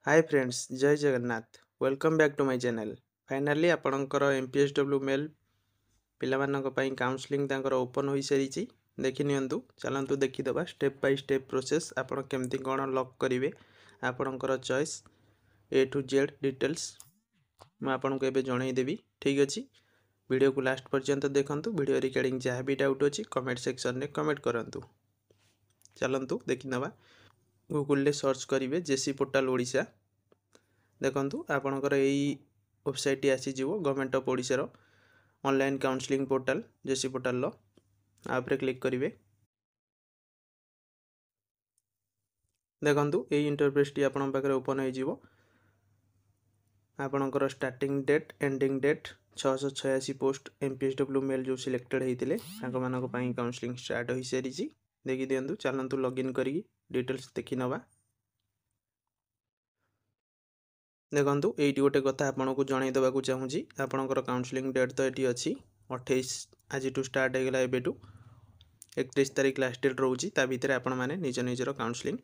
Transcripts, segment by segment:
हाय friends, जय Jagannath. Welcome back to my channel. Finally आपणकर MPSW mail पिलामानक पई काउंसलिंग तांकर ओपन होई सारिछि। देखि नियंतु, चलंतु देखिदबा स्टेप बाय स्टेप प्रोसेस आपण केमती कोन लॉक करिवे। आपणकर choice A to Z details म आपनको एबे जणाई देबी। ठीक अछि, वीडियो को लास्ट पर्यंत देखंतु। वीडियो रिगार्डिंग जहाँ भी डाउट अछि कमेंट सेक्शन में कमेंट करंतु। चलंतु देखिनबा। गूगल रे सर्च करिवे जेसी पोर्टल ओडिशा। देखंतु आपणकर एई वेबसाइट आसीजिवो गवर्नमेंट ऑफ ओडिशा रो ऑनलाइन काउंसलिंग पोर्टल जेसी पोर्टल लो आप रे क्लिक करिवे। देखंतु एई इंटरफेस टी आपन पाखरे ओपन होई जिवो। आपणकर starting date ending date 686 post MPSW male जो सिलेक्टेड हेतिले तांको मानको पई काउंसलिंग स्टार्ट होई सारिछि। देखि दियंतु, चलंतु लॉगिन करी डिटेल्स देखि नबा। देखंतु एइटी गोटे कथा आपनको जणाई देबाकू चाहूँची। आपणकर काउंसलिंग डेट तो एटी अछि 28 आज टू स्टार्ट हेगला एबेटू 31 तारिख लास्ट डेट रहउची। ता भितरे आपण माने निज निजर काउंसलिंग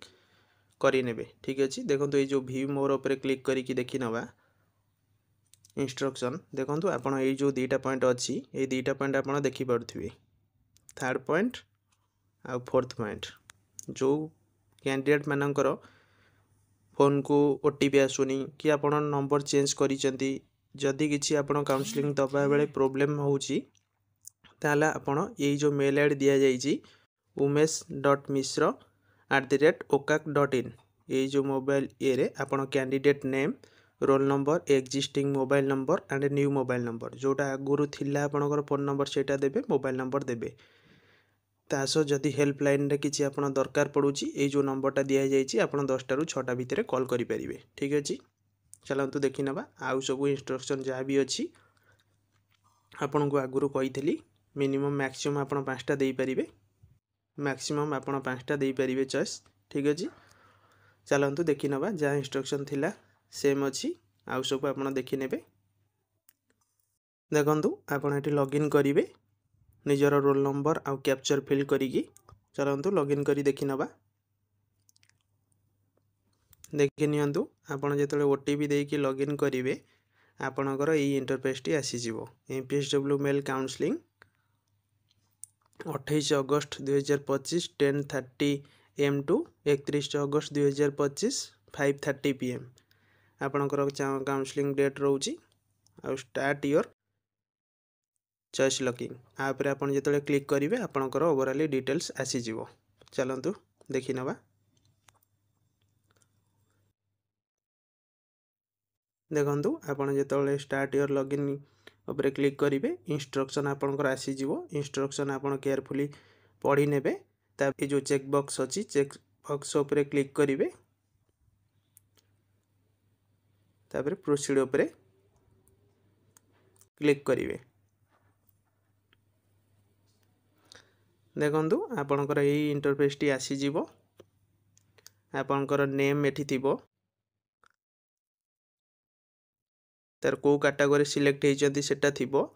करि नेबे। ठीक अछि, देखंतु ए जो व्यू मोर ऊपर क्लिक करी कि देखि नबा इंस्ट्रक्शन। देखंतु आपण ए जो दुईटा पॉइंट अछि ए दुईटा पॉइंट आपण देखि पड़थिबे। थर्ड पॉइंट आ फोर्थ पॉइंट जो कैंडिडेट मानकर फोन को ओटीपी आसुनी कि आपण नंबर चेंज करिसेंती, जदि किछि आपण काउंसलिंग दबा बेले प्रॉब्लम होउची ताला आपण ए जो मेल आईडी दिया जाईची umesh.mishra@okak.in ए जो मोबाइल ए रे आपण candidate name, roll number, existing mobile number and new mobile number जोटा आगुरु थिला आपणकर फोन नंबर सेटा देबे, मोबाइल नंबर देबे। तासो जदि हेल्पलाइन रे किछि आपण दरकार पड़ुची ए जो नंबरटा दिया जाईची आपण 10 रु 6 भितरे कॉल करि परिबे। ठीक अछि, चलंतु देखि नबा। आउ सब इंस्ट्रक्शन जहाँ भी अछि आपण को आगुरु कहितली मिनिमम मैक्सिमम आपण 5टा देई परिबे। मैक्सिमम आपण 5टा देई परिबे चॉइस। ठीक अछि, चलंतु देखि नबा। जहाँ इंस्ट्रक्शन थिला सेम अछि, आउ सब आपण देखि नेबे। देखंतु आपण एठी लॉगिन करिवे निजर रोल नंबर आउ कैप्चर फिल करिकी। चलंतु लॉगिन करी देखि नबा। देखि नियंतु, आपण जेतले ओटीपी देकी लॉगिन करिवे आपणकर एई इंटरफेस टी आसी जिवो। एमपीएसडब्ल्यू मेल काउंसलिंग 28 अगस्त 2025 10:30 AM टू 31 अगस्त 2025 5:30 PM आपणकर काउंसलिंग डेट रहउची। आ स्टार्ट योर चॉइस लॉकिंग आप रे आपण जेतले क्लिक करिवे आपणकर ओवरऑल डिटेल्स आसी जिवो। चलंतु देखि नबा। देखंतु आपण जेतले स्टार्ट योर लॉगिन ऊपर क्लिक करिवे इंस्ट्रक्शन आपणकर आसी जिवो। इंस्ट्रक्शन आपण केयरफुली पढ़ी नेबे। ता जो चेक बॉक्स अछि चेक बॉक्स ऊपर क्लिक करिवे, तापर प्रोसीड ऊपर क्लिक करिवे। देखंतु आपणकर एई इंटरफेस टी आसी जिवो। आपणकर नेम एठी थिबो, तार को कैटेगरी सिलेक्ट हेचंती सेटा थिबो,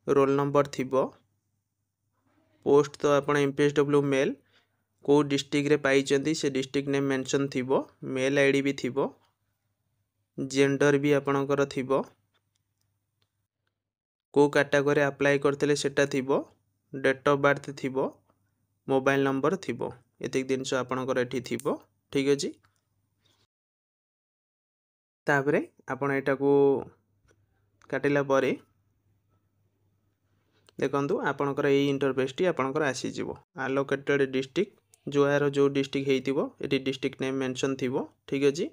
रोल नंबर थिबो, पोस्ट तो आपण एमपीएसडब्ल्यू मेल को डिस्ट्रिक्ट रे पाइचंती से डिस्ट्रिक्ट नेम मेंशन थिबो, मेल आईडी भी थिबो, जेंडर भी आपणकर थिबो, को कैटेगरी अप्लाई करथिले सेटा थिबो, डेट ऑफ बर्थ थिबो, मोबाइल नंबर थिबो। एतिक दिनस आपणकर एठी थिबो। ठीक अछि, तापरे आपण एटा को काटिला परे देखंतु आपणकर एई इंटरफेस टी आपणकर आसी जिवो। अलोकेटेड डिस्ट्रिक्ट जो यार जो डिस्ट्रिक्ट हेतिबो एटी डिस्ट्रिक्ट नेम मेंशन थिबो। ठीक अछि,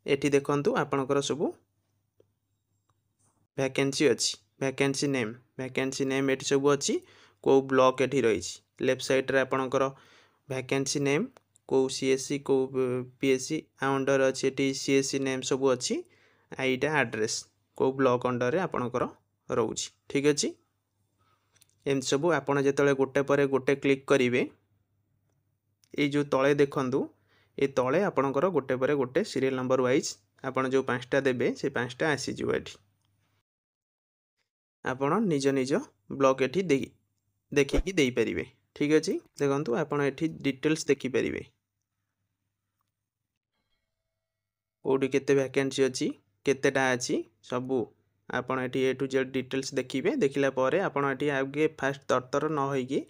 एटी देखंतु आपणकर सबु वैकेंसी अछि, वैकेंसी नेम एटी सबु अछि, को ब्लॉक एटी रहिछि। लेफ्ट साइड रे आपणकर वैकेंसी नेम को सीएससी को पीएससी अंडर अछि, एटी सीएससी नेम सबु अछि। आईटा एड्रेस को ब्लॉक अंडर रे आपणकर रहउछि। ठीक अछि, एम सबु आपण जेतले गोटे परे गोटे क्लिक करिवे ए जो तळे देखंतु ए तळे आपणकर गोटे परे गोटे सीरियल नंबर वाइज आपण जो 5टा देबे से 5टा आसी जिवो। एठी आपण निज निज ब्लॉक एठी देखिकी देई परिवे। ठीक अछि, देखंतु आपण एठी डिटेल्स देखि परिवे। कोडी केते वैकेंसी अछि केतेटा अछि सबू आपण एटी ए टू जेड डिटेल्स देखिबे देखिला परे आपण एटी आगे फास्ट तरतर न होइकी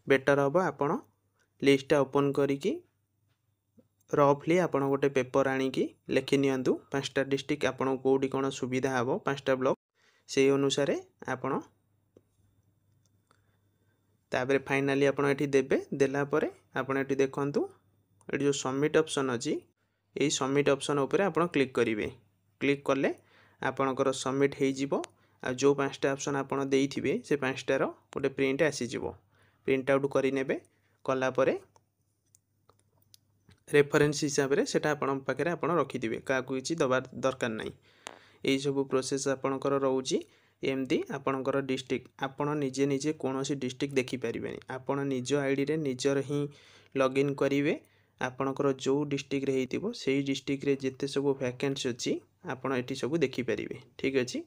बेटर हबो आपण लिस्ट ओपन करिकी रफली आपण गोटे पेपर आनिकी लेखि नियंतु पांचटा डिस्ट्रिक्ट आपण कोडी कोन सुविधा हबो पांचटा ब्लॉक से अनुसार आपण ताबरे फाइनली आपण एटी देबे देला परे आपण एटी देखंतु एटी जो सबमिट ऑप्शन अछि एई सबमिट ऑप्शन ऊपर आपण क्लिक करिवे क्लिक करले आपणकर सबमिट हो जिवो आ जो पांचटा ऑप्शन आपण देइथिबे से पांचटार गोटे प्रिंट आसी जिवो प्रिंट आउट करि नेबे कला परे रेफरेंस हिसाब रे सेटा आपण पाखरे आपण रखि दिबे का कुछि दबार दरकार नै एई सब प्रोसेस आपणकर रहउची एमदी आपणकर डिस्ट्रिक्ट आपण निजे निजे कोनोसी डिस्ट्रिक्ट देखि परिबेनी आपण निजो आईडी रे निजर ही लॉगिन करिवे आपणकर जो डिस्ट्रिक्ट रे हेतिबो सेही डिस्ट्रिक्ट रे जेते सब वैकेंसी अछि आपण एटी सब देखि परिबे ठीक अछि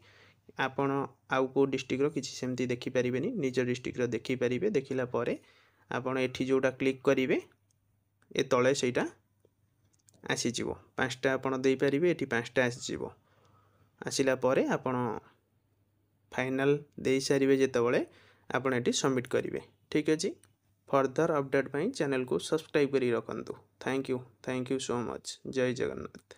आपण आउ को डिस्ट्रिक्ट रो किछि सेमती देखि परिबेनी निजो डिस्ट्रिक्ट रो देखि परिबे देखिला परे आपण एठी जोटा क्लिक करिवे ए तळे सेटा आसी जिवो पांचटा आपण देई परिबे एठी पांचटा आसी जिवो आसिला परे आपण फाइनल दे सारिबे जेतबळे आपण एटी सबमिट करिवे ठीक अछि फर्दर अपडेट पई चैनल को सब्सक्राइब करी रखंतु थैंक यू सो मच जय जगन्नाथ।